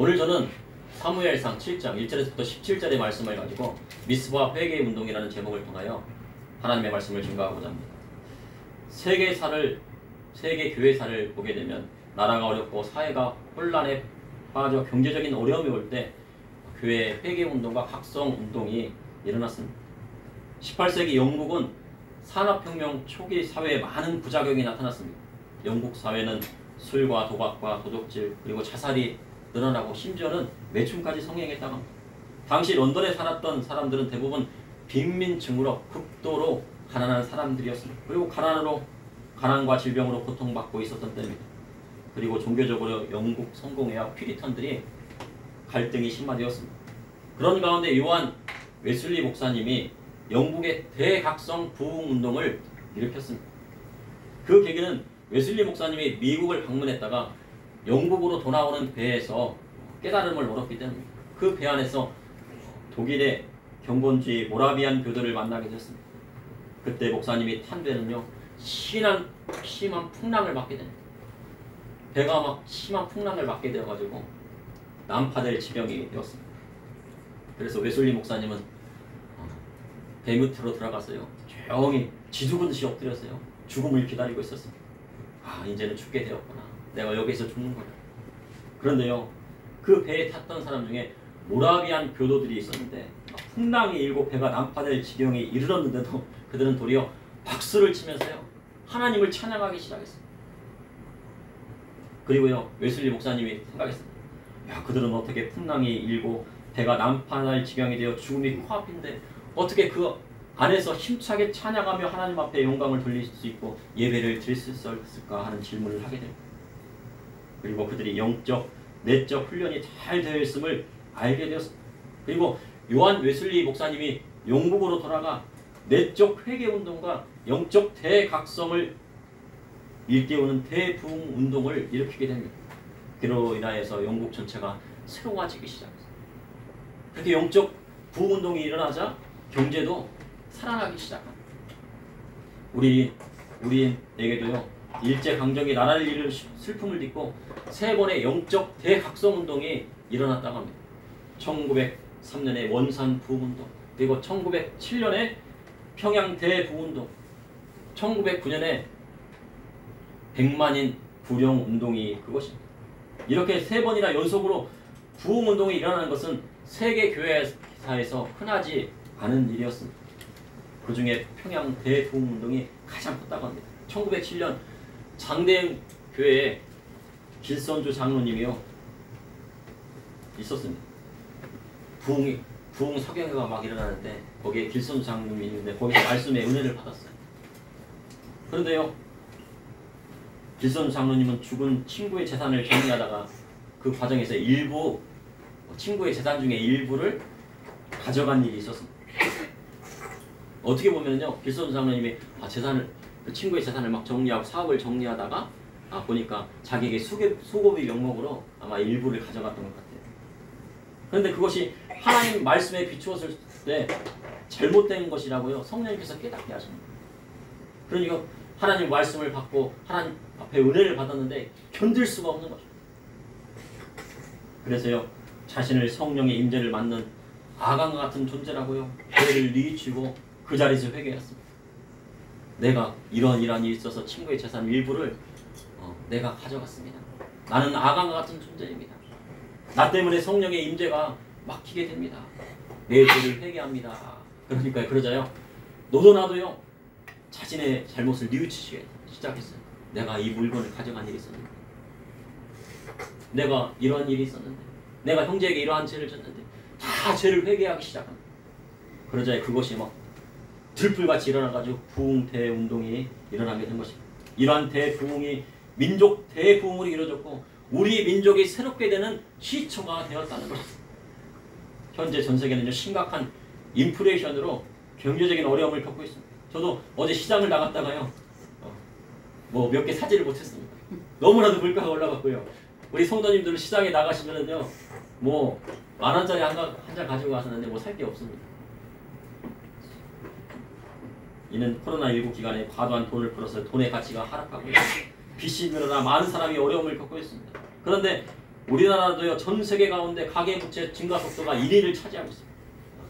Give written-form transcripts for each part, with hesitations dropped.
오늘 저는 사무엘상 7장 1절에서부터 17절의 말씀을 가지고 미스바 회개 운동이라는 제목을 통하여 하나님의 말씀을 증거하고자 합니다. 세계 교회사를 보게 되면 나라가 어렵고 사회가 혼란에 빠져 경제적인 어려움이 올 때 교회 회개 운동과 각성 운동이 일어났습니다. 18세기 영국은 산업혁명 초기 사회에 많은 부작용이 나타났습니다. 영국 사회는 술과 도박과 도둑질 그리고 자살이 늘어나고 심지어는 매춘까지 성행했다고 합니다. 당시 런던에 살았던 사람들은 대부분 빈민층으로 극도로 가난한 사람들이었습니다. 그리고 가난과 질병으로 고통받고 있었던 때입니다. 그리고 종교적으로 영국 성공회와 퓨리턴들이 갈등이 심화되었습니다. 그런 가운데 요한 웨슬리 목사님이 영국의 대각성 부흥 운동을 일으켰습니다. 그 계기는 웨슬리 목사님이 미국을 방문했다가 영국으로 돌아오는 배에서 깨달음을 얻었기 때문입니다. 그 배 안에서 독일의 경건주의 모라비안 교도를 만나게 되었습니다. 그때 목사님이 탄 배는요 심한 풍랑을 맞게 됩니다. 배가 막 심한 풍랑을 맞게 되어가지고 난파될 지경이 되었습니다. 그래서 웨슬리 목사님은 배 밑으로 들어갔어요. 조용히 지두근듯이 엎드렸어요. 죽음을 기다리고 있었습니다. 이제는 죽게 되었구나. 내가 여기서 죽는 거야. 그런데요, 그 배에 탔던 사람 중에 모라비안 교도들이 있었는데 풍랑이 일고 배가 난파될 지경에 이르렀는데도 그들은 도리어 박수를 치면서요 하나님을 찬양하기 시작했습니다. 그리고요 웨슬리 목사님이 생각했습니다. 그들은 어떻게 풍랑이 일고 배가 난파날 지경이 되어 죽음이 코앞인데 어떻게 그 안에서 힘차게 찬양하며 하나님 앞에 영광을 돌릴 수 있고 예배를 드릴 수 있을까 하는 질문을 하게 됩니다. 그리고 그들이 영적, 내적 훈련이 잘 되어 있음을 알게 되었습니다. 그리고 요한 웨슬리 목사님이 영국으로 돌아가 내적 회개운동과 영적 대각성을 일깨우는 대부흥 운동을 일으키게 됩니다. 그로 인하여서 영국 전체가 새로워지기 시작했습니다. 그렇게 영적 부흥운동이 일어나자 경제도 살아나기 시작합니다. 우리에게도요 일제강점기 나라를 잃은 슬픔을 딛고 세 번의 영적 대각성운동이 일어났다고 합니다. 1903년에 원산 부흥운동, 그리고 1907년에 평양 대부흥운동, 1909년에 백만인 구령운동이 그것입니다. 이렇게 세 번이나 연속으로 부흥운동이 일어나는 것은 세계 교회사에서 흔하지 않은 일이었습니다. 그 중에 평양 대부흥운동이 가장 컸다고 합니다. 1907년 장대영 교회에 길선주 장로님이요 있었습니다. 부흥 서경회가 막 일어나는데 거기에 길선주 장로님이 있는데 거기서 말씀의 은혜를 받았어요. 그런데요 길선주 장로님은 죽은 친구의 재산을 정리하다가 그 과정에서 친구의 재산 중에 일부를 가져간 일이 있었습니다. 어떻게 보면요 길선주 장로님이 그 친구의 재산을 막 정리하고 사업을 정리하다가 보니까 자기에게 수고비 명목으로 아마 일부를 가져갔던 것 같아요. 그런데 그것이 하나님 말씀에 비추었을 때 잘못된 것이라고요 성령님께서 깨닫게 하십니다. 그러니까 하나님 말씀을 받고 하나님 앞에 은혜를 받았는데 견딜 수가 없는 거죠. 그래서요 자신을 성령의 임재를 맡는 아간과 같은 존재라고요 죄를 뉘우치고 그 자리에서 회개했습니다. 내가 이러한 일이 있어서 친구의 재산 일부를 내가 가져갔습니다. 나는 아간과 같은 존재입니다. 나 때문에 성령의 임재가 막히게 됩니다. 내 죄를 회개합니다. 그러니까 그러자요 너도 나도요 자신의 잘못을 뉘우치기 시작했어요. 내가 이 물건을 가져간 일이 있었는데, 내가 이러한 일이 있었는데, 내가 형제에게 이러한 죄를 졌는데, 다 죄를 회개하기 시작합니다. 그러자 그것이 막 들불같이 일어나가지고 부흥 대운동이 일어나게 된 것입니다. 이러한 대부흥이 민족 대부흥으로 이루어졌고 우리 민족이 새롭게 되는 시초가 되었다는 것입니다. 현재 전 세계는요 심각한 인플레이션으로 경제적인 어려움을 겪고 있습니다. 저도 어제 시장을 나갔다가요 몇 개 사지를 못했습니다. 너무나도 물가가 올라갔고요. 우리 성도님들은 시장에 나가시면은요 10,000원짜리 한 장 가지고 가셨는데 살 게 없습니다. 이는 코로나19 기간에 과도한 돈을 벌어서 돈의 가치가 하락하고 빚이 늘어나 많은 사람이 어려움을 겪고 있습니다. 그런데 우리나라도요 전 세계 가운데 가계부채 증가 속도가 1위를 차지하고 있습니다.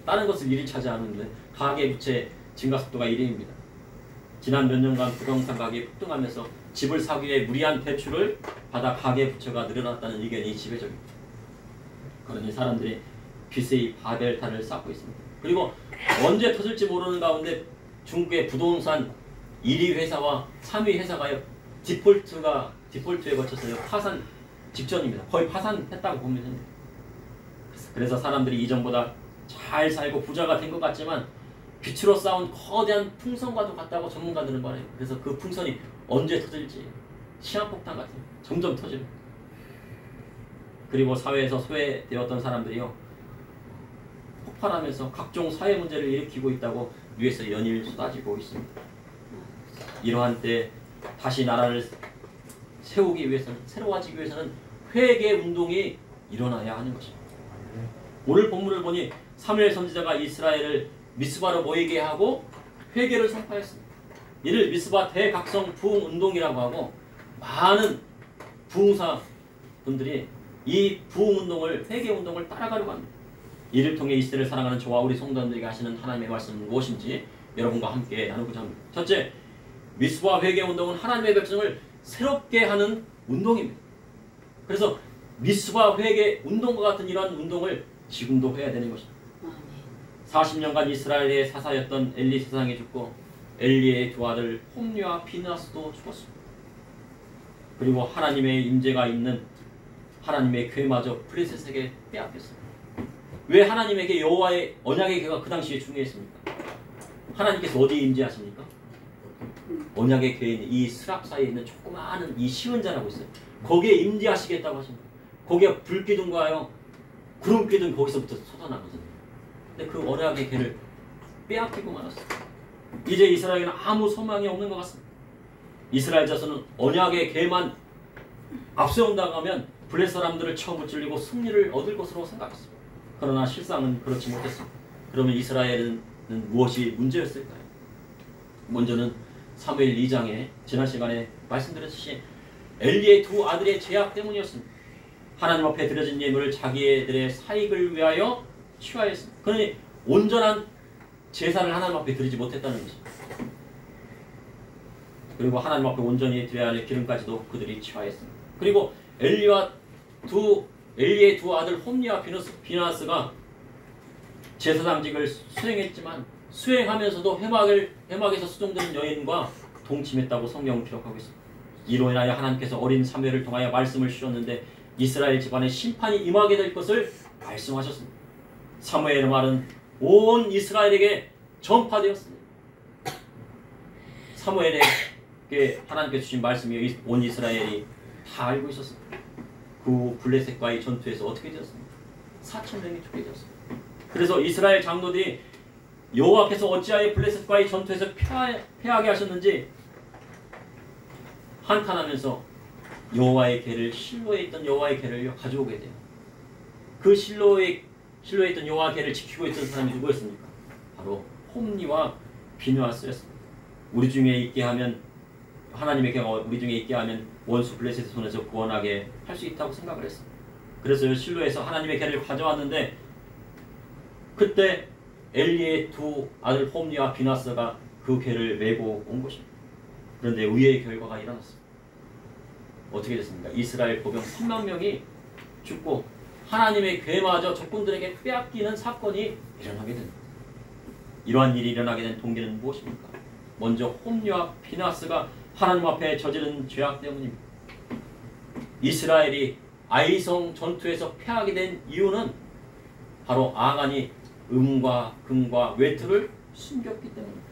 다른 것을 1위 차지하는데 가계부채 증가 속도가 1위입니다. 지난 몇 년간 부동산 가격이 폭등하면서 집을 사기 위해 무리한 대출을 받아 가계부채가 늘어났다는 의견이 지배적입니다. 그러니 사람들이 빚의 바벨탑을 쌓고 있습니다. 그리고 언제 터질지 모르는 가운데 중국의 부동산 1위 회사와 3위 회사가 디폴트에 거쳐서요 파산 직전입니다. 거의 파산했다고 보면 됩니다. 그래서 사람들이 이전보다 잘 살고 부자가 된 것 같지만 빛으로 쌓은 거대한 풍선과도 같다고 전문가들은 말해요. 그래서 그 풍선이 언제 터질지 시한폭탄 같은 점점 터집니다. 그리고 사회에서 소외되었던 사람들이요 폭발하면서 각종 사회 문제를 일으키고 있다고 위에서 연일 쏟아지고 있습니다. 이러한 때 다시 나라를 세우기 위해서는 새로워지기 위해서는 회개 운동이 일어나야 하는 것입니다. 오늘 본문을 보니 사무엘 선지자가 이스라엘을 미스바로 모이게 하고 회개를 선포했습니다. 이를 미스바 대각성 부흥 운동이라고 하고 많은 부흥사 분들이 이 부흥 운동을 회개 운동을 따라가려고 합니다. 이를 통해 이 시대를 살아가는 저와 우리 성도들에게 하시는 하나님의 말씀은 무엇인지 여러분과 함께 나누고자 합니다. 첫째, 미스바 회개 운동은 하나님의 백성을 새롭게 하는 운동입니다. 그래서 미스바 회개 운동과 같은 이러한 운동을 지금도 해야 되는 것입니다. 40년간 이스라엘의 사사였던 엘리 세상에 죽고 엘리의 두 아들 홈리와 비나스도 죽었습니다. 그리고 하나님의 임재가 있는 하나님의 궤마저 블레셋에게 빼앗겼습니다. 왜 하나님에게 여호와의 언약의 궤가 그 당시에 중요했습니까? 하나님께서 어디에 임재하십니까? 언약의 궤인 이 스랍 사이에 있는 조그마한 이 시은자라고 있어요. 거기에 임재하시겠다고 하십니다. 거기에 불기둥과요 구름기둥 거기서부터 솟아나거든요. 근데 그 언약의 궤를 빼앗기고 말았습니다. 이제 이스라엘에는 아무 소망이 없는 것 같습니다. 이스라엘 자손은 언약의 궤만 앞세운다고 하면 블레셋 사람들을 처음 무찔리고 승리를 얻을 것으로 생각했습니다. 그러나 실상은 그렇지 못했습니다. 그러면 이스라엘은 무엇이 문제였을까요? 먼저는 사무엘 2장에 지난 시간에 말씀드렸듯이 엘리의 두 아들의 죄악 때문이었습니다. 하나님 앞에 드려진 예물을 자기들의 사익을 위하여 취하였습니다. 그러니 온전한 제사를 하나님 앞에 드리지 못했다는 것입니다. 그리고 하나님 앞에 온전히 드려야 할 기름까지도 그들이 취하였습니다. 그리고 엘리의 두 아들 홈리와 비나스가 제사장직을 수행했지만 수행하면서도 해막에서 수종되는 여인과 동침했다고 성경은 기록하고 있습니다. 이로 인하여 하나님께서 어린 사무엘을 통하여 말씀을 주셨는데 이스라엘 집안에 심판이 임하게 될 것을 말씀하셨습니다. 사무엘의 말은 온 이스라엘에게 전파되었습니다. 사무엘에게 하나님께서 주신 말씀이 온 이스라엘이 다 알고 있었습니다. 그 블레셋과의 전투에서 어떻게 되었습니까? 4,000명이 죽게 되었습니다. 그래서 이스라엘 장로들이 여호와께서 어찌하여 블레셋과의 전투에서 패하게 하셨는지 한탄하면서 여호와의 궤를 실로에 있던 여호와의 궤를 가져오게 돼요. 그 실로에 있던 여호와 궤를 지키고 있던 사람이 누구였습니까? 바로 홈리와 비느하스였습니다. 우리 중에 있게 하면 하나님의 궤가 우리 중에 있게 하면 원수 블레셋의 손에서 구원하게 할 수 있다고 생각을 했습니다. 그래서 실로에서 하나님의 궤를 가져왔는데 그때 엘리의 두 아들 홈리와 비나스가 그 궤를 메고 온 것입니다. 그런데 의외의 결과가 일어났습니다. 어떻게 됐습니까? 이스라엘 보병 3만 명이 죽고 하나님의 궤마저 적군들에게 빼앗기는 사건이 일어나게 됩니다. 이러한 일이 일어나게 된 동기는 무엇입니까? 먼저 홈리와 비나스가 하나님 앞에 저지른 죄악 때문입니다. 이스라엘이 아이성 전투에서 패하게 된 이유는 바로 아간이 음과 금과 외투를 숨겼기 때문입니다.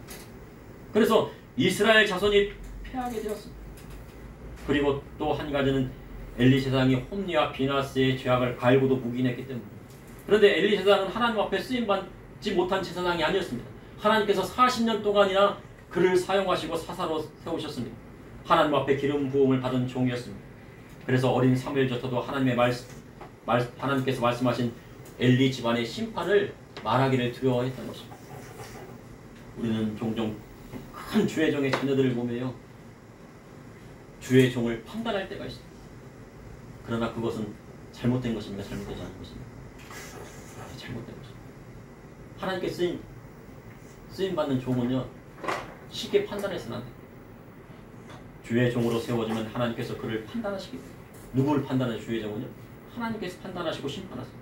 그래서 이스라엘 자손이 패하게 되었습니다. 그리고 또 한 가지는 엘리 제사장이 홈리와 비나스의 죄악을 갈고도 묵인했기 때문입니다. 그런데 엘리 제사장은 하나님 앞에 쓰임받지 못한 제사장이 아니었습니다. 하나님께서 40년 동안이나 그를 사용하시고 사사로 세우셨습니다. 하나님 앞에 기름 부음을 받은 종이었습니다. 그래서 어린 사무엘조차도 하나님께서 말씀하신 엘리 집안의 심판을 말하기를 두려워했던 것입니다. 우리는 종종 큰 주의 종의 자녀들을 보며요 주의 종을 판단할 때가 있습니다. 그러나 그것은 잘못된 것입니까? 잘못되지 않은 것입니까? 잘못된 것입니다. 하나님께 쓰임받는 종은요, 쉽게 판단해서는 안 돼요. 주의 종으로 세워지면 하나님께서 그를 판단하시기 때문에. 누구를 판단하는 주의 종은요? 하나님께서 판단하시고 심판하세요.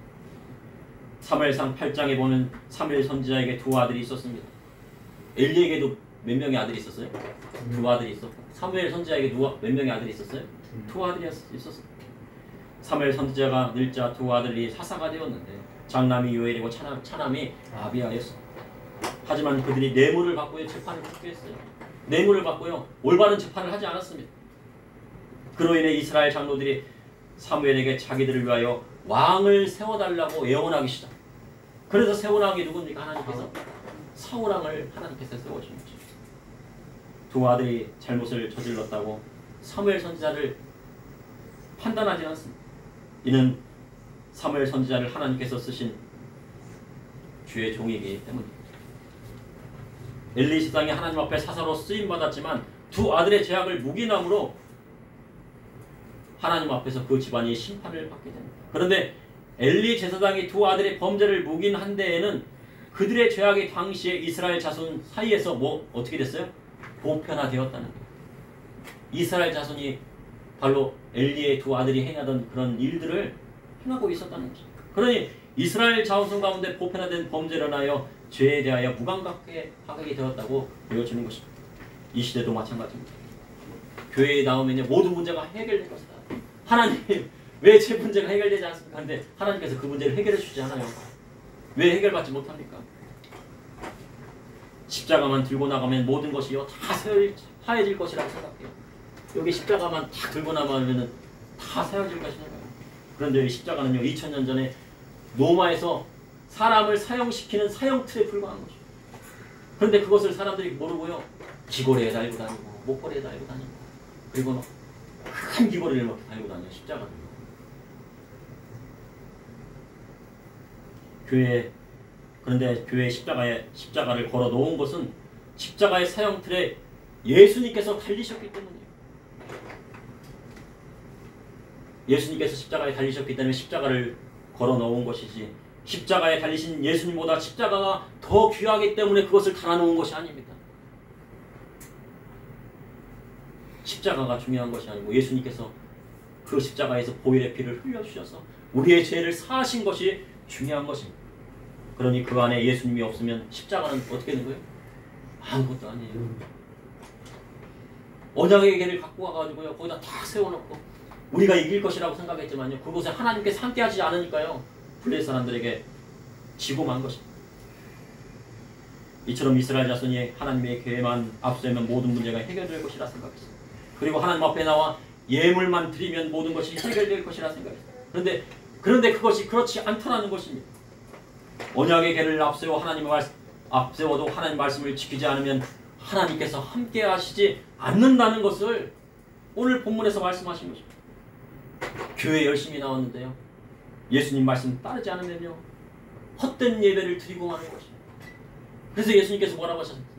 사무엘상 8장에 보면 사무엘 선지자에게 두 아들이 있었습니다. 엘리에게도 몇 명의 아들이 있었어요? 두 아들이 있었고, 사무엘 선지자에게 몇 명의 아들이 있었어요? 두 아들이 있었어요. 사무엘 선지자가 늙자 두 아들이 사사가 되었는데 장남이 요엘이고 차남이 아비야였어. 하지만 그들이 뇌물을 받고요, 재판을 붙게 했어요. 뇌물을 받고요, 올바른 재판을 하지 않았습니다. 그로 인해 이스라엘 장로들이 사무엘에게 자기들을 위하여 왕을 세워달라고 애원하기 시작. 그래서 세워나온 게 누굽니까? 하나님께서 사울왕을 하나님께서 세워주신 거죠. 두 아들이 잘못을 저질렀다고 사무엘 선지자를 판단하지 않습니다. 이는 사무엘 선지자를 하나님께서 쓰신 주의 종이기 때문입니다. 엘리 제사장이 하나님 앞에 사사로 쓰임받았지만 두 아들의 죄악을 묵인함으로 하나님 앞에서 그 집안이 심판을 받게 됩니다. 그런데 엘리 제사장이 두 아들의 범죄를 묵인한 데에는 그들의 죄악이 당시에 이스라엘 자손 사이에서 어떻게 됐어요? 보편화되었다는 거예요. 이스라엘 자손이 바로 엘리의 두 아들이 행하던 그런 일들을 행하고 있었다는 거죠. 그러니 이스라엘 자손 가운데 보편화된 범죄를 하여 죄에 대하여 무감각하게 되었다고 보여주는 것입니다. 이 시대도 마찬가지입니다. 교회에 나오면 모든 문제가 해결될 것이다. 하나님, 왜 제 문제가 해결되지 않습니까? 그런데 하나님께서 그 문제를 해결해 주지 않아요. 왜 해결받지 못합니까? 십자가만 들고 나가면 모든 것이 다 하얘질 것이라고 생각해요. 여기 십자가만 딱 들고 나가면 다 세워질 것이라고요. 그런데 이 십자가는요, 2000년 전에 로마에서 사람을 사형시키는 사형틀에 불과한 거죠. 그런데 그것을 사람들이 모르고요, 귀걸이에 달고 다니고 목걸이에 달고 다니고, 그리고 큰 귀걸이를 막 달고 다녀요. 십자가를. 그런데 교회에 십자가를 걸어 놓은 것은 십자가의 사형틀에 예수님께서 달리셨기 때문이에요. 예수님께서 십자가에 달리셨기 때문에 십자가를 걸어 놓은 것이지, 십자가에 달리신 예수님보다 십자가가 더 귀하기 때문에 그것을 달아놓은 것이 아닙니다. 십자가가 중요한 것이 아니고 예수님께서 그 십자가에서 보혈의 피를 흘려주셔서 우리의 죄를 사하신 것이 중요한 것입니다. 그러니 그 안에 예수님이 없으면 십자가는 어떻게 되는 거예요? 아무것도 아니에요. 언약의 계를 갖고 와가지고요, 거기다 다 세워놓고 우리가 이길 것이라고 생각했지만요, 그곳에 하나님께서 함께하지 않으니까요, 블레 사람들에게 지고 만 것입니다. 이처럼 이스라엘 자손이 하나님의 계획만 앞서면 모든 문제가 해결될 것이라 생각했어요. 그리고 하나님 앞에 나와 예물만 드리면 모든 것이 해결될 것이라 생각했어요. 그런데 그것이 그렇지 않다는 것입니다. 언약의 계를 앞세워도 하나님 말씀을 지키지 않으면 하나님께서 함께 하시지 않는다는 것을 오늘 본문에서 말씀하신 것입니다. 교회 열심히 나왔는데요, 예수님 말씀 따르지 않으면요, 헛된 예배를 드리고 마는 것입니다. 그래서 예수님께서 뭐라고 하셨습니까?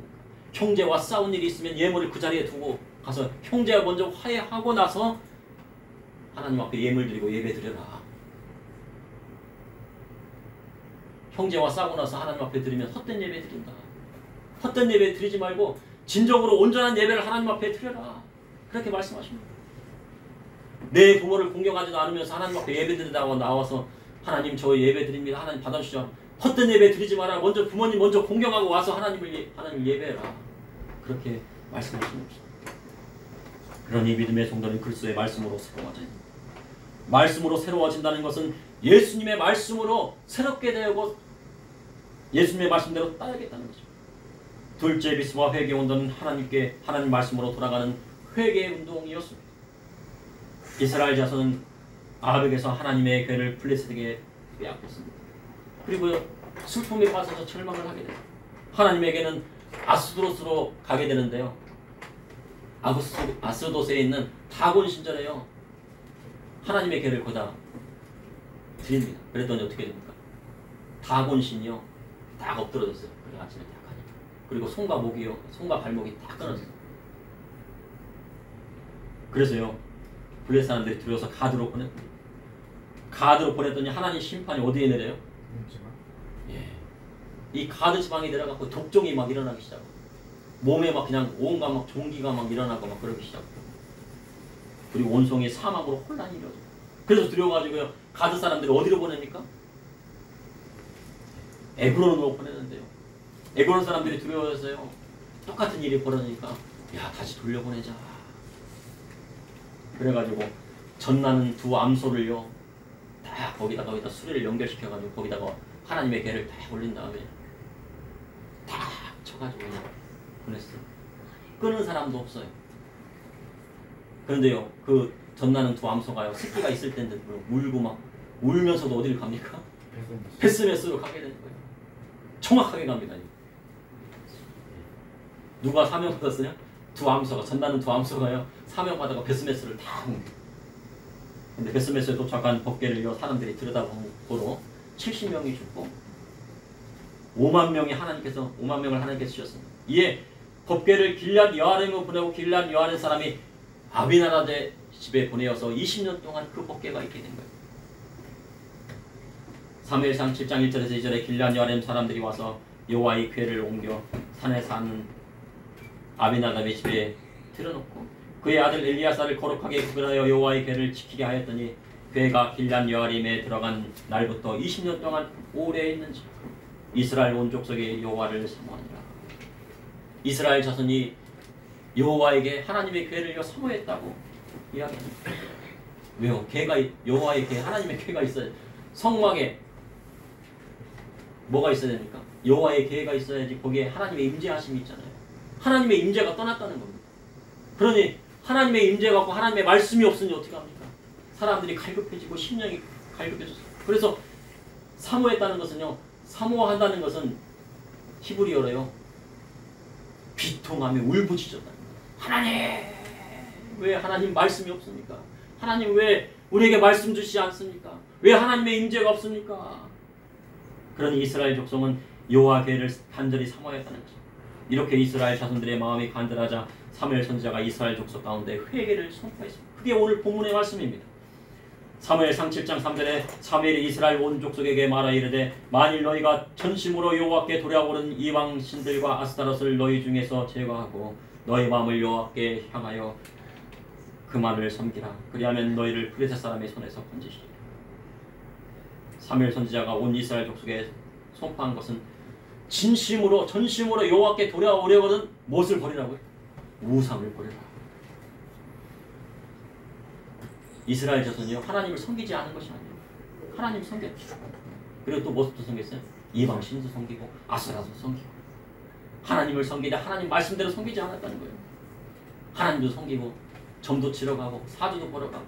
형제와 싸운 일이 있으면 예물을 그 자리에 두고 가서 형제와 먼저 화해하고 나서 하나님 앞에 예물 드리고 예배 드려라. 형제와 싸우고 나서 하나님 앞에 드리면 헛된 예배 드린다. 헛된 예배 드리지 말고 진정으로 온전한 예배를 하나님 앞에 드려라. 그렇게 말씀하십니다. 내 부모를 공경하지도 않으면서 하나님 앞에 예배 드린다고 나와서 하나님 저 예배 드립니다. 하나님 받아주시죠. 헛된 예배 드리지 마라. 먼저 부모님 먼저 공경하고 와서 하나님 예배해라. 그렇게 말씀하시는 것입니다. 그러니 믿음의 성도는 그리스도의 말씀으로 새로워져야 됩니다. 말씀으로 새로워진다는 것은 예수님의 말씀으로 새롭게 되고 예수님의 말씀대로 따르겠다는 것입니다. 둘째 미스와 회개 운동은 하나님 말씀으로 돌아가는 회개 운동이었습니다. 이스라엘 자손은 아합에게서 하나님의 괴를 블레셋에게 빼앗겼습니다. 그리고 슬픔에 빠져서 절망을 하게 됩니다. 하나님에게는 아스도스로 가게 되는데요, 아스도스에 있는 다곤 신전에요, 하나님의 괴를 거다 드립니다. 그랬더니 어떻게 됩니까? 다곤 신이요, 딱 엎드러졌어요. 그리고 아침에 딱 하니까. 그리고 손과 발목이 딱 끊어졌어요. 그래서요, 블레셋 사람들이 들어서 가두로 꺼냈습니다. 가드로 보냈더니 하나님 심판이 어디에 내려요? 예. 이 가드 지방에 내려가고 독종이 막 일어나기 시작하고 몸에 막 그냥 온갖 막 종기가 막 일어나고 막 그러기 시작하고 그리고 온종의 사막으로 혼란이 일어나요. 그래서 두려워가지고요. 가드 사람들이 어디로 보냅니까? 에브론으로 보내는데요. 에브론 사람들이 두려워해서요. 똑같은 일이 벌어지니까 야 다시 돌려보내자. 그래가지고 전나는 두 암소를요. 다 거기다 수레를 연결시켜가지고 거기다가 하나님의 계를 다 올린 다음에 다 쳐가지고 그냥 보냈어요. 끄는 사람도 없어요. 그런데요. 그 전나는 두 암소가요. 새끼가 있을 때인데 울고 막 울면서도 어디를 갑니까? 베스메스로 가게 되는 거예요. 정확하게 갑니다. 누가 사명받았어요? 두 암소가 전나는 두 암소가요. 사명받아가 베스메스를 다 옮겨. 근데 베스메스에 도착한 법궤를요. 사람들이 들여다보고 70명이 죽고 5만 명을 하나님께서 주셨습니다. 이에 법궤를 길앗 여아림으로 보내고 길앗 여아림 사람이 아비나답의 집에 보내어서 20년 동안 그 법궤가 있게 된 거예요. 사무엘상 7장 1절에서 2절에 길앗 여아림 사람들이 와서 여호와의 궤를 옮겨 산에 사는 아비나답의 집에 틀어놓고 그의 아들 엘리야사를 거룩하게 구별하여 여호와의 궤를 지키게 하였더니 궤가 길앗 여아림에 들어간 날부터 20년 동안 오래 있는지 이스라엘 온 족속의 여호와를 사모하니라. 이스라엘 자손이 여호와에게 하나님의 궤를 사모했다고 이야기합니다. 왜요? 궤가 여호와의 궤, 하나님의 궤가 있어야 성막에 뭐가 있어야 됩니까? 여호와의 궤가 있어야지 거기에 하나님의 임재하심이 있잖아요. 하나님의 임재가 떠났다는 겁니다. 그러니 하나님의 임재가 없고 하나님의 말씀이 없으니 어떻게 합니까? 사람들이 갈급해지고 심령이 갈급해졌어요. 그래서 사모했다는 것은요. 사모한다는 것은 히브리어로요. 비통하며 울부짖었다. 하나님 왜 하나님 말씀이 없습니까? 하나님 왜 우리에게 말씀 주시지 않습니까? 왜 하나님의 임재가 없습니까? 그러니 이스라엘 족속은 여호와 궤를 간절히 사모했다는 것입니다. 이렇게 이스라엘 자손들의 마음이 간절하자 사무엘 선지자가 이스라엘 족속 가운데 회개를 선포했습니다. 그게 오늘 본문의 말씀입니다. 사무엘상 7장 3절에 사무엘이 이스라엘 온 족속에게 말하 이르되 만일 너희가 전심으로 여호와께 돌아오는 이방 신들과 아스타롯을 너희 중에서 제거하고 너희 마음을 여호와께 향하여 그만을 섬기라. 그리하면 너희를 블레셋 사람의 손에서 건지시리라. 사무엘 선지자가 온 이스라엘 족속에 선포한 것은 진심으로 전심으로 여호와께 돌아오려거든 무엇을 버리라고요? 우상을 버리라. 이스라엘 자손이요 하나님을 섬기지 않은 것이 아니에요. 하나님 섬겼죠. 그리고 또 무엇도 섬겼어요? 이방 신도 섬기고 아스라도 섬기고 하나님을 섬기다 하나님 말씀대로 섬기지 않았다는 거예요. 하나님도 섬기고 점도 치러 가고 사주도 보러 가고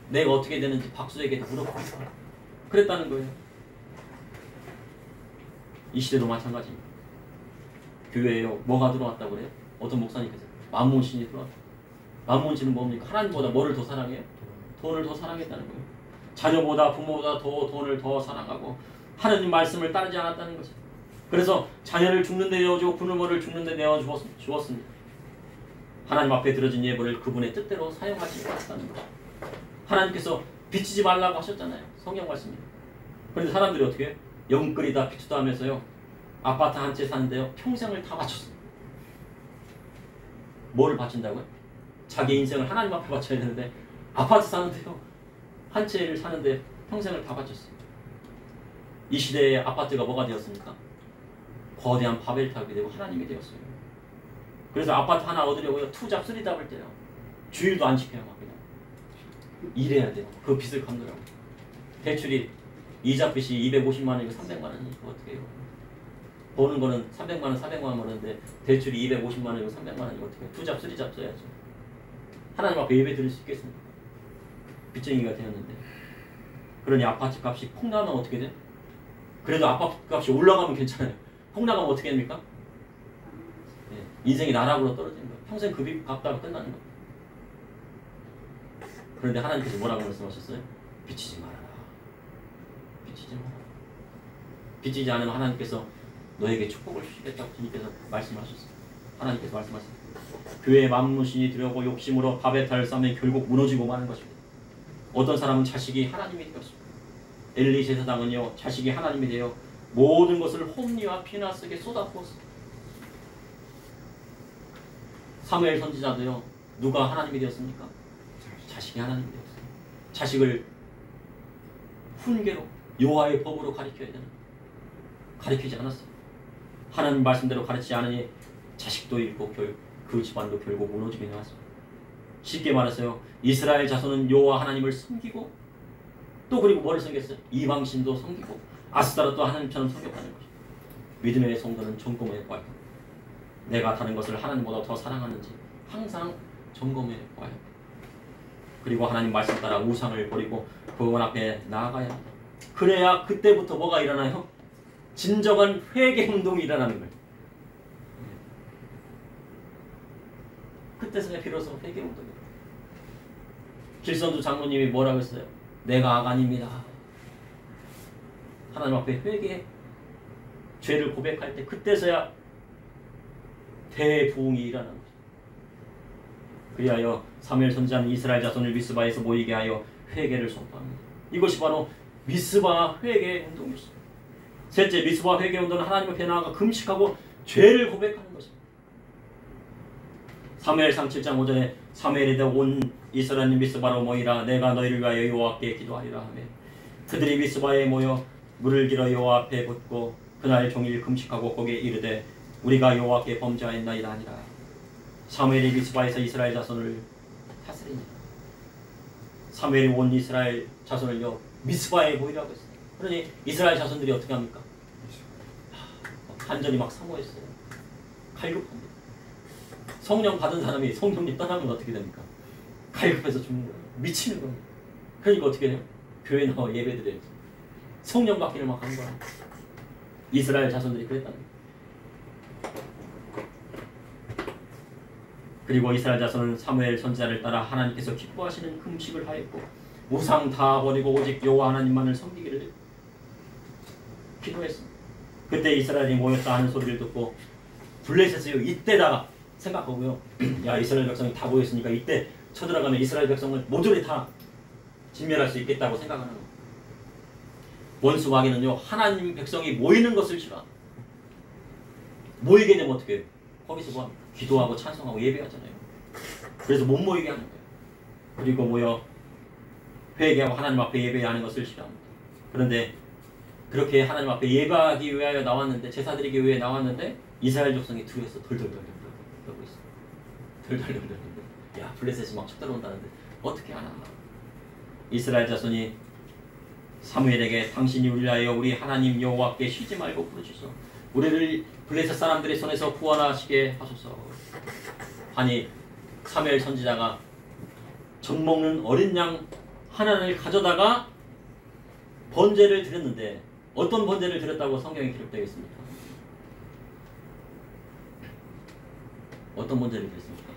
내가 어떻게 되는지 박수에게도 물어보고 그랬다는 거예요. 이 시대도 마찬가지입니다. 교회에요 뭐가 들어왔다고 그래요? 어떤 목사님께서 만몬신이 들어왔다. 만몬신은 뭡니까? 하나님보다 뭐를 더 사랑해요? 돈을 더 사랑했다는 거예요. 자녀보다 부모보다 더 돈을 더 사랑하고 하나님 말씀을 따르지 않았다는 거죠. 그래서 자녀를 죽는 데 내어주고 부모를 죽는 데 내어주었습니다. 하나님 앞에 들어진 예물을 그분의 뜻대로 사용하지 않았다는 거죠. 하나님께서 비치지 말라고 하셨잖아요. 성경 말씀입니다. 그런데 사람들이 어떻게 해요? 영끌이다 비추다 하면서요. 아파트 한 채 사는데요. 평생을 다 바쳤어요. 뭐를 바친다고요? 자기 인생을 하나님 앞에 바쳐야 되는데 아파트 사는데요. 한 채를 사는데 평생을 다 바쳤어요. 이 시대의 아파트가 뭐가 되었습니까? 거대한 바벨탑이 되고 하나님이 되었어요. 그래서 아파트 하나 얻으려고요. 투잡 쓰리잡을 때요. 주일도 안 지켜요. 막 그냥. 일해야 돼요. 그 빚을 갚느라고. 대출이 이자 빚이 250만 원이고 300만 원이고 어떻게 해요? 버는 거는 300만 원, 400만 원 버는데 대출이 250만 원이고 300만 원이고 어떻게 해요? 투잡 쓰리잡 써야죠. 하나님 앞에 예배 드릴 수 있겠습니까? 빚쟁이가 되었는데. 그러니 아파트 값이 폭 나면 어떻게 돼? 그래도 아파트 값이 올라가면 괜찮아요. 폭 나가면 어떻게 됩니까? 네, 인생이 나락으로 떨어지는 거예요. 평생 그 빚 갚다가 끝나는 거예요. 그런데 하나님께서 뭐라고 말씀하셨어요? 빚지지 말아라. 빚지지 마라. 빚지지 않으면 하나님께서 너에게 축복을 주시겠다고 주님께서 말씀하셨어요. 하나님께서 말씀하셨어요. 교회의 만문신이 들여오고 욕심으로 바벨탑을 쌓으면 결국 무너지고 마는 것입니다. 어떤 사람은 자식이 하나님이 되었습니다. 엘리 제사장은요 자식이 하나님이 되어 모든 것을 홈리와 피나스에게 쏟아부었습니다. 사무엘 선지자도요 누가 하나님이 되었습니까? 자식이 하나님이 되었어요. 자식을 훈계로 여호와의 법으로 가르쳐야 되는 가르치지 않았어요. 하나님 말씀대로 가르치지 않으니 자식도 잃고 그 집안도 결국 무너지게 되었습니다. 쉽게 말해서요 이스라엘 자손은 여호와 하나님을 섬기고 또 그리고 뭐를 섬겼어요? 이방신도 섬기고 아스타롯도 하나님처럼 섬겼다는 것입니다. 믿음의 성도는 점검해 봐야 합니다. 내가 다른 것을 하나님보다 더 사랑하는지 항상 점검해 봐야 합니다. 그리고 하나님 말씀 따라 우상을 버리고 그분 앞에 나아가야 합니다. 그래야 그때부터 뭐가 일어나요? 진정한 회개 운동이 일어나는 거예요. 그때서야 비로소 회개 운동이에요. 길선두 장로님이 뭐라고 했어요? 내가 아간입니다. 하나님 앞에 회개, 죄를 고백할 때 그때서야 대부흥이 일어나는 거죠. 그리하여 사무엘 선지자는 이스라엘 자손을 미스바에서 모이게 하여 회개를 선포합니다. 이것이 바로 미스바 회개 운동이었습니다. 셋째, 미스바 회개 운동은 하나님 앞에 나아가 금식하고 죄를 고백하는 것입니다. 사무엘상 7장 5절에 사무엘이 온 이스라엘은 미스바로 모이라 내가 너희를 위하여 여호와께 기도하리라 하며 그들이 미스바에 모여 물을 길어 여호와 앞에 붓고 그날 종일 금식하고 거기에 이르되 우리가 여호와께 범죄하였나이다 하니라. 사무엘이 미스바에서 이스라엘 자손을 다스리니라. 사무엘이 온 이스라엘 자손을요 미스바에 모이라고 했어요. 그러니 이스라엘 자손들이 어떻게 합니까? 간절히 막 사모했어요. 갈급합니다. 성령 받은 사람이 성령님 떠나면 어떻게 됩니까? 갈급해서 죽는 거예요. 미치는 겁니다. 그러니까 어떻게 해요? 교회 나와 예배 드려야지. 성령 받기를 막 하는 거야. 이스라엘 자손들이 그랬다는 거예요. 그리고 이스라엘 자손은 사무엘 선지자를 따라 하나님께서 기뻐하시는 금식을 하였고 우상 다 버리고 오직 여호와 하나님만을 섬기기를 기도했습니다. 그때 이스라엘이 모였다 하는 소리를 듣고 블레셋이요 이때다 생각하고요. 야 이스라엘 백성이 다 모였으니까 이때 쳐들어가면 이스라엘 백성을 모조리 다 진멸할 수 있겠다고 생각하는 거예요. 원수 마귀는요 하나님 백성이 모이는 것을 싫어합니다. 모이게 되면 어떻게 해요? 거기서 뭐 기도하고 찬송하고 예배하잖아요. 그래서 못 모이게 하는 거예요. 그리고 모여 회개하고 하나님 앞에 예배하는 것을 싫어합니다. 그런데 그렇게 하나님 앞에 예배하기 위하여 나왔는데 제사드리기 위해 나왔는데 이스라엘 백성이 두려워서 덜덜덜덜 떨고 있어요. 덜덜덜덜. 야 블레셋이 막 쳐들어온다는데 어떻게 하나. 이스라엘 자손이 사무엘에게 당신이 우리를 하여 우리 하나님 여호와께 쉬지 말고 부르시소. 우리를 블레셋 사람들의 손에서 구원하시게 하소서. 아니 사무엘 선지자가 젖 먹는 어린 양 하나를 가져다가 번제를 드렸는데 어떤 번제를 드렸다고 성경에 기록되어 있습니까? 어떤 번제를 드렸습니까?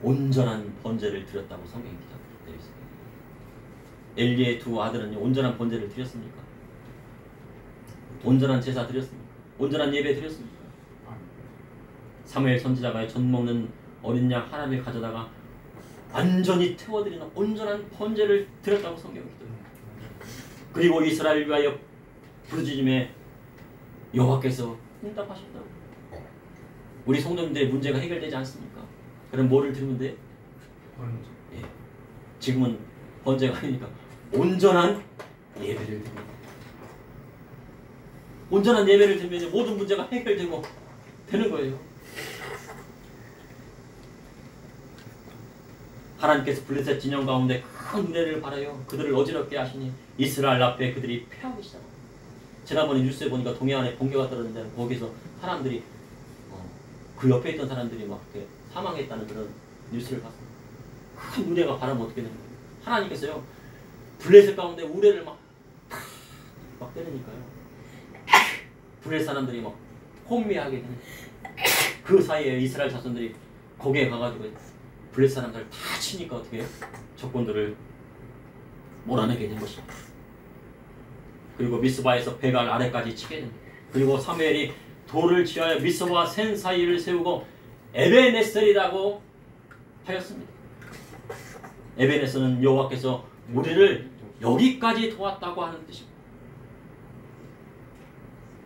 온전한 번제를 드렸다고 성경에 기록되어 있습니다. 엘리의 두 아들은요 온전한 번제를 드렸습니까? 온전한 제사 드렸습니까? 온전한 예배 드렸습니까? 사무엘 선지자가 젖 먹는 어린 양 하나를 가져다가 완전히 태워드리는 온전한 번제를 드렸다고 성경에 기록합니다. 그리고 이스라엘을 위하여 부르짖음에 여호와께서 응답하셨다고. 우리 성도님들의 문제가 해결되지 않습니까? 그럼 뭐를 드리면 돼요? 예. 지금은 번제가 아니니까 온전한 예배를 드립니다. 온전한 예배를 드리면 모든 문제가 해결되고 되는 거예요. 하나님께서 블레셋 진영 가운데 큰 은혜를 바라요. 그들을 어지럽게 하시니 이스라엘 앞에 그들이 패하기 시작합니다. 지난번에 뉴스에 보니까 동해안에 번개가 떨어졌는데 거기서 사람들이 그 옆에 있던 사람들이 막 이렇게 사망했다는 그런 뉴스를 봤습니다. 큰 우레가 바라면 어떻게 되는 거예요? 하나님께서요 블레셋 가운데 우레를 막 때리니까요 블레셋 사람들이 막 혼미하게 되는 그 사이에 이스라엘 자손들이 거기에 가가지고 블레셋 사람들을 다 치니까 어떻게 해요? 적군들을 몰아내게 된 것입니다. 그리고 미스바에서 배갈 아래까지 치게 됩니다. 그리고 사무엘이 돌을 취하여 미스바와 센 사이를 세우고 에베네셀이라고 하였습니다. 에베네서는 여호와께서 우리를 여기까지 도왔다고 하는 뜻입니다.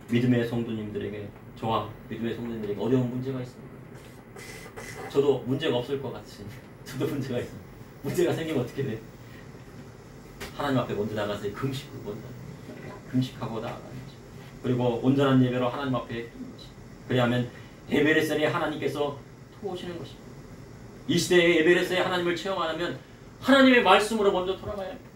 믿음의 성도님들에게, 저와 믿음의 성도님들에게 어려운 문제가 있습니다. 저도 문제가 없을 것 같으니 저도 문제가 있습니다. 문제가 생기면 어떻게 돼? 하나님 앞에 먼저 나가서 금식하고 나아가는 거죠. 그리고 온전한 예배로 하나님 앞에 드리는 것입니다. 그리하면 에베레셀에 하나님께서 도우시는 것입니다. 이 시대에 에베레셀에 하나님을 체험하려면 하나님의 말씀으로 먼저 돌아가야 합니다.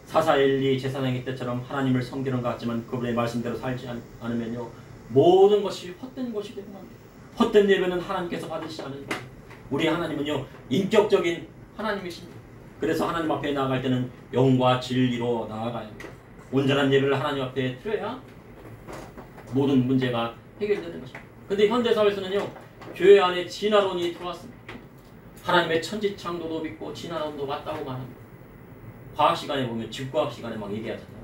사사 엘리 제사장의 때처럼 하나님을 섬기는 것 같지만 그분의 말씀대로 살지 않으면요, 모든 것이 헛된 것이 되고 맙니다. 헛된 예배는 하나님께서 받으시지 않는 거예요. 우리 하나님은요, 인격적인 하나님이십니다. 그래서 하나님 앞에 나아갈 때는 영과 진리로 나아가야 합니다. 온전한 예배를 하나님 앞에 드려야 모든 문제가 해결되는 것입니다. 근데 현대사회에서는요, 교회 안에 진화론이 들어왔습니다. 하나님의 천지창조도 믿고 진화론도 맞다고 말합니다. 과학 시간에 보면 집과학 시간에 막 얘기하잖아요.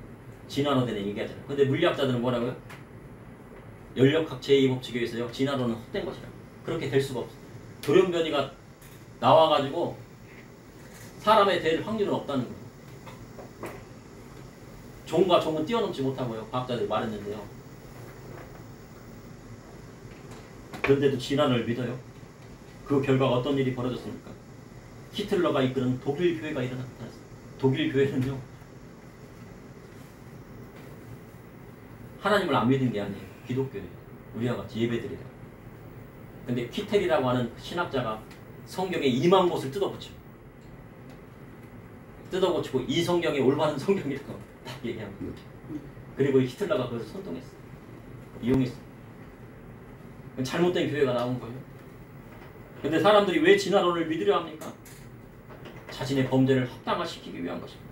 진화론에 대해 얘기하잖아요. 근데 물리학자들은 뭐라고요? 연력학 제2법칙에 의해서요, 진화론은 헛된 것이라고. 그렇게 될 수가 없어요. 돌연변이가 나와가지고 사람에 될 확률은 없다는 거예요. 종과 종은 뛰어넘지 못하고요, 과학자들이 말했는데요. 그런데도 진화를 믿어요. 그 결과가 어떤 일이 벌어졌습니까? 히틀러가 이끄는 독일 교회가 일어났습니다. 독일 교회는요, 하나님을 안 믿은 게 아니에요. 기독교예요. 우리와 같이 예배드려요. 근데 키텔이라고 하는 신학자가 성경에 2만 곳을 뜯어고치고 이 성경이 올바른 성경이라고 딱 얘기합니다. 그리고 히틀러가 그것을 선동했어요. 이용했어요. 잘못된 교회가 나온 거예요. 근데 사람들이 왜 진화론을 믿으려 합니까? 자신의 범죄를 합당화시키기 위한 것입니다.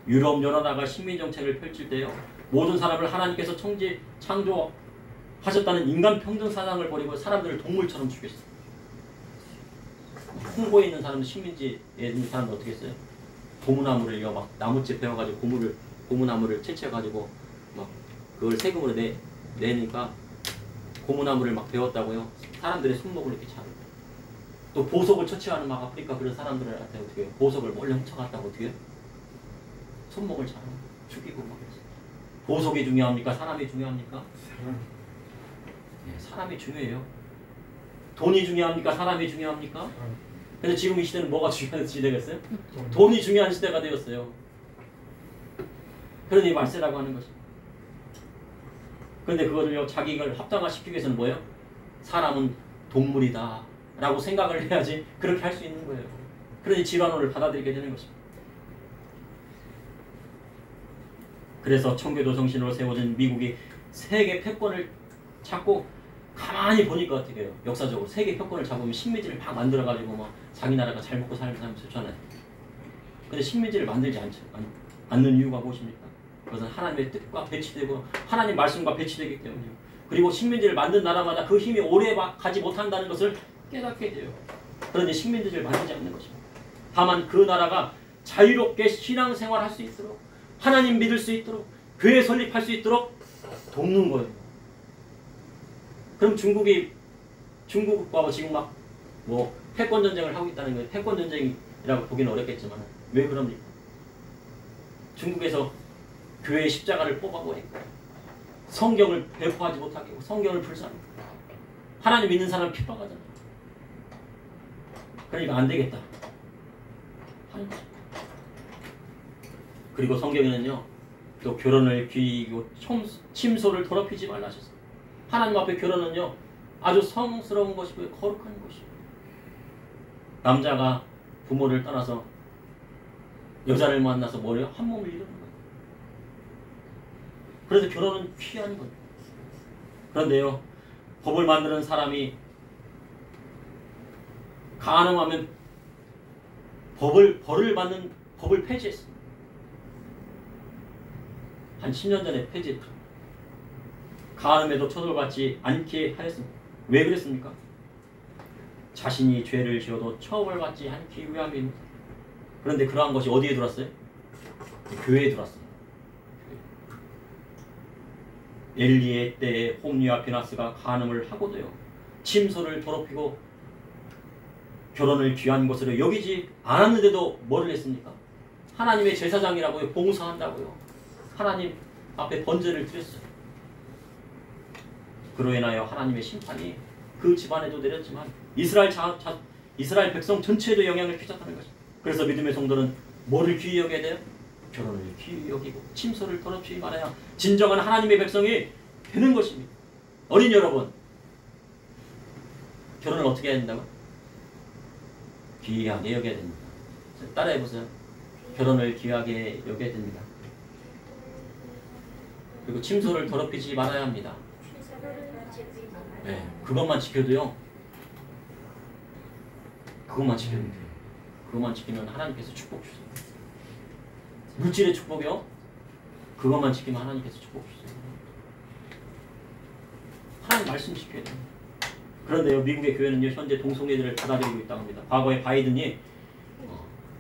유럽 여러 나라가 식민정책을 펼칠 때요, 모든 사람을 하나님께서 창조하셨다는 인간 평등 사상을 버리고 사람들을 동물처럼 죽였어요. 홍보에 있는 사람들, 식민지에 있는 사람들 어떻게 했어요? 고무나무를요, 막 나무째 베어가지고 고무나무를 채취해가지고 막 그걸 세금으로 내니까 고무나무를 막 베었다고요. 사람들의 손목을 이렇게 자르고, 또 보석을 처치하는 막 아프리카 그런 사람들한테 어떻게 해요? 보석을 몰래 훔쳐갔다고 어떻게 해요? 손목을 자르고 죽이고 막 그랬어요. 보석이 중요합니까? 사람이 중요합니까? 네, 사람이 중요해요. 돈이 중요합니까? 사람이 중요합니까? 근데 지금 이 시대는 뭐가 중요한 시대겠어요? 돈이 중요한 시대가 되었어요. 그러니 말세라고 하는 것입니다. 그런데 그거를요, 자기를 합당화시키기 위해서는 뭐예요? 사람은 동물이다 라고 생각을 해야지 그렇게 할 수 있는 거예요. 그러니 진화론을 받아들이게 되는 것입니다. 그래서 청교도 정신으로 세워진 미국이 세계 패권을 잡고, 가만히 보니까 어떻게 해요? 역사적으로 세계 패권을 잡으면 식민지를 막 만들어가지고 막 자기 나라가 잘 먹고 사는 사람이 좋잖아요. 근데 식민지를 만들지 않는 이유가 무엇입니까? 그것은 하나님의 뜻과 배치되고 하나님 말씀과 배치되기 때문이에요. 그리고 식민지를 만든 나라마다 그 힘이 오래 가지 못한다는 것을 깨닫게 돼요. 그런데 식민지를 만들지 않는 것입니다. 다만 그 나라가 자유롭게 신앙생활할 수 있도록, 하나님 믿을 수 있도록, 교회 설립할 수 있도록 돕는 거예요. 그럼 중국과 지금 막 패권 전쟁을 하고 있다는 거예요. 패권 전쟁이라고 보기는 어렵겠지만 왜 그럽니까? 중국에서 교회의 십자가를 뽑아버리고 성경을 배포하지 못하게 하고 성경을 불사하고 하나님 믿는 사람을 핍박하잖아요. 그러니까 안 되겠다 하는 거죠. 그리고 성경에는요, 또 결혼을 귀이고 침소를 더럽히지 말라 하셨어요. 하나님 앞에 결혼은요, 아주 성스러운 것이고 거룩한 것이에요. 남자가 부모를 떠나서 여자를 만나서 뭐래요? 한 몸을 이루는 거예요. 그래서 결혼은 귀한 거예요. 그런데요, 법을 만드는 사람이 가능하면 법을 폐지했습니다. 한 10년 전에 폐지했죠. 가늠에도 처벌받지 않게 하였습니다. 왜 그랬습니까? 자신이 죄를 지어도 처벌받지 않기 위함입니다. 그런데 그러한 것이 어디에 들어왔어요? 교회에 들어왔어요. 엘리의 때에 홈리와 비나스가 간음을 하고도요, 침소를 더럽히고 결혼을 귀한 것으로 여기지 않았는데도 뭐를 했습니까? 하나님의 제사장이라고요. 봉사한다고요. 하나님 앞에 번제를 드렸어요. 그로 인하여 하나님의 심판이 그 집안에도 내렸지만 이스라엘 백성 전체에도 영향을 끼쳤다는 것입니다. 그래서 믿음의 성도는 뭐를 귀히 여겨야 돼요? 결혼을 귀히 여기고 침소를 더럽히지 말아야 진정한 하나님의 백성이 되는 것입니다. 어린 여러분, 결혼을 어떻게 해야 된다고? 귀하게 여겨야 됩니다. 따라해보세요. 결혼을 귀하게 여겨야 됩니다. 그리고 침소를 더럽히지 말아야 합니다. 네, 그것만 지켜도요. 그것만 지키면 돼요. 그것만 지키면 하나님께서 축복 주세요. 물질의 축복이요? 그것만 지키면 하나님께서 축복 주세요. 하나님 말씀 지켜야 돼요. 그런데요, 미국의 교회는요, 현재 동성애들을 받아들이고 있다고 합니다. 과거에 바이든이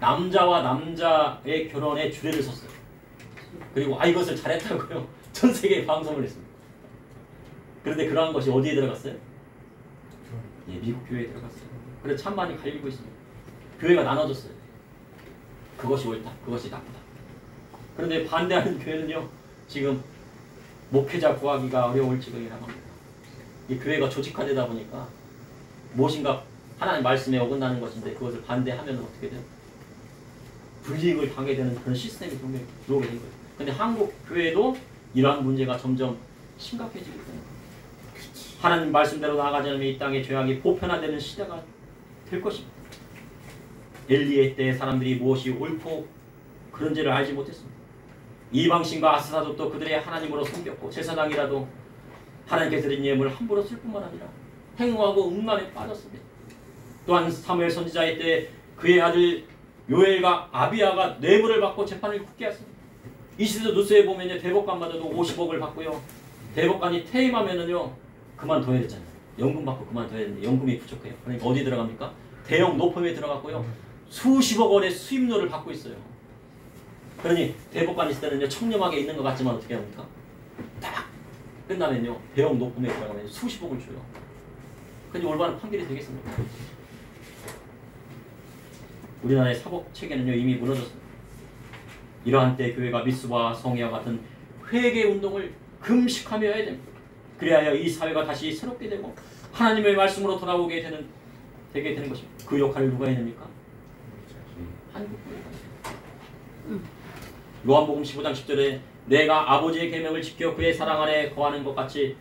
남자와 남자의 결혼에 주례를 섰어요. 그리고 이것을 잘했다고요. 전 세계에 방송을 했습니다. 그런데 그러한 것이 어디에 들어갔어요? 예, 미국 교회에 들어갔어요. 그래서 찬반이 갈리고 있습니다. 교회가 나눠졌어요. 그것이 옳다, 그것이 나쁘다. 그런데 반대하는 교회는요, 지금 목회자 구하기가 어려울 지경이라고 합니다. 이 교회가 조직화되다 보니까 무엇인가 하나님 말씀에 어긋나는 것인데 그것을 반대하면 어떻게 돼요? 불이익을 당하게 되는 그런 시스템이 들어오게 된 거예요. 근데 한국 교회도 이러한 문제가 점점 심각해지고 있다는 거예요. 하나님 말씀대로 나아가지 않으면 이 땅의 죄악이 보편화되는 시대가 될 것입니다. 엘리의 때 사람들이 무엇이 옳고 그런지를 알지 못했습니다. 이방신과 아스라도 그들의 하나님으로 섬겼고 제사장이라도 하나님께 드린 예물을 함부로 쓸 뿐만 아니라 행하고 음란에 빠졌습니다. 또한 사무엘 선지자의 때 그의 아들 요엘과 아비야가 뇌물을 받고 재판을 굳게 했습니다. 이 시대 뉴스에 보면 대법관마다도 50억을 받고요. 대법관이 퇴임하면은요 그만둬야 되잖아요. 연금 받고 그만둬야 되는데 연금이 부족해요. 그러니까 어디 들어갑니까? 대형 노펌에 들어갔고요. 수십억 원의 수임료를 받고 있어요. 그러니 대법관 있을 때는요 청렴하게 있는 것 같지만 어떻게 합니까? 딱 끝나면요 대형 노펌에 들어가면 수십억을 줘요. 근데 올바른 판결이 되겠습니까? 우리나라의 사법 체계는요 이미 무너졌습니다. 이러한 때 교회가 미스와 성회와 같은 회개 운동을 금식하며 해야 됩니다. 그래야 이 사회가 다시 새롭게 되고 하나님의 말씀으로 돌아오게 되게 되는 것입니다. 그 역할을 누가 해야 됩니까? 한국 교회가. 요한복음 15장 10절에 내가 아버지의 계명을 지켜 그의 사랑 안에 거하는 것 같이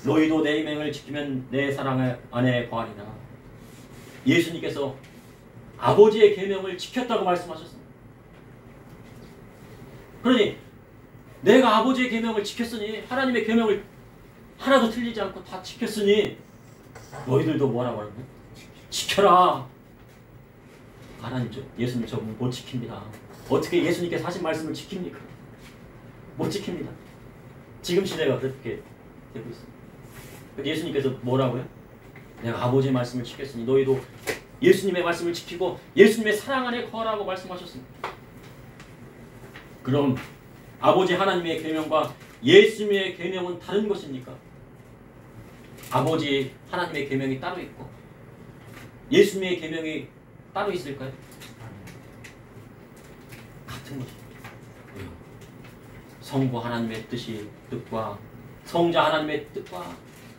너희도 내 계명을 지키면 내 사랑 안에 거하리라. 예수님께서 아버지의 계명을 지켰다고 말씀하셨습니다. 그러니 내가 아버지의 계명을 지켰으니 하나님의 계명을 하나도 틀리지 않고 다 지켰으니 너희들도 뭐라고 하는 거예요? 지켜라. 하나님 예수님 저분 못 지킵니다. 어떻게 예수님께서 하신 말씀을 지킵니까? 못 지킵니다. 지금 시대가 그렇게 되고 있습니다. 예수님께서 뭐라고요? 내가 아버지의 말씀을 지켰으니 너희도 예수님의 말씀을 지키고 예수님의 사랑 안에 거하라고 말씀하셨습니다. 그럼 아버지 하나님의 계명과 예수님의 계명은 다른 것입니까? 아버지 하나님의 계명이 따로 있고 예수님의 계명이 따로 있을까요? 같은 것입니다. 성부 하나님의 뜻과 성자 하나님의 뜻과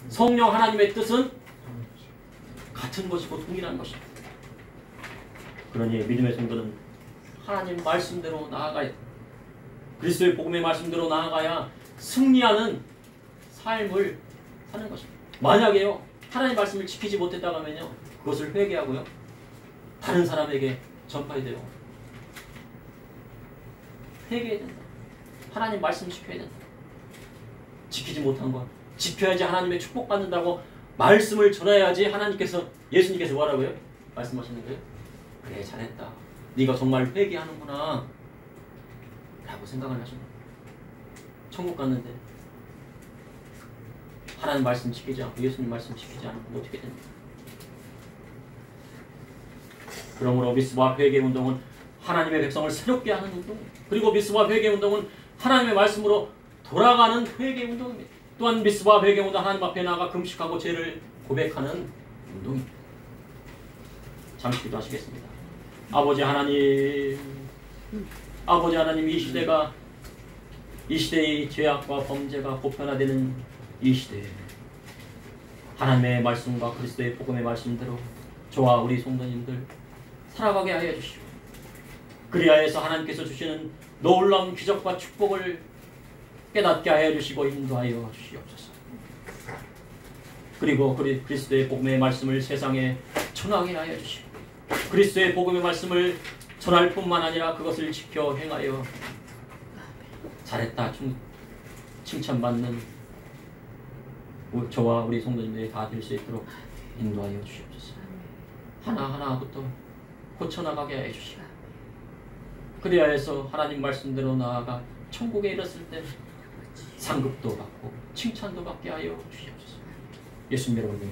성령 하나님의 뜻은 같은 것이고 동일한 것입니다. 그러니 믿음의 성도는 하나님 말씀대로 나아가야 그리스도의 복음의 말씀대로 나아가야 승리하는 삶을 사는 것입니다. 만약에요 하나님 말씀을 지키지 못했다고 하면요 그것을 회개하고요 다른 사람에게 전파해야 돼요. 회개해야 된다. 하나님 말씀 지켜야 된다. 지키지 못한 것 지켜야지 하나님의 축복받는다고 말씀을 전해야지 하나님께서 예수님께서 뭐라고요? 말씀하시는 거예요? 그래 잘했다. 네가 정말 회개하는구나 라고 생각을 하십니다. 천국 갔는데 하나님 말씀 지키지 않고 예수님 말씀 지키지 않으면 어떻게 됩니까? 그러므로 미스와 회개 운동은 하나님의 백성을 새롭게 하는 운동 그리고 미스와 회개 운동은 하나님의 말씀으로 돌아가는 회개 운동입니다. 또한 미스와 회개 운동 하나님 앞에 나아가 금식하고 죄를 고백하는 운동입니다. 잠시 기도하시겠습니다. 아버지 하나님, 아버지 하나님, 이 시대의 죄악과 범죄가 보편화되는 이 시대에 하나님의 말씀과 그리스도의 복음의 말씀대로 저와 우리 성도님들 살아가게 하여 주시오. 그리하여서 하나님께서 주시는 놀라운 기적과 축복을 깨닫게 하여 주시고 인도하여 주시옵소서. 그리고 그리스도의 복음의 말씀을 세상에 전하게 하여 주시고 그리스도의 복음의 말씀을 전할 뿐만 아니라 그것을 지켜 행하여 잘했다 칭찬받는 저와 우리 성도님들이 다 될 수 있도록 인도하여 주시옵소서. 하나하나부터 고쳐나가게 해 주시고 그리하여서 하나님 말씀대로 나아가 천국에 이르렀을 때 상급도 받고 칭찬도 받게 하여 주시옵소서. 예수님 여러분.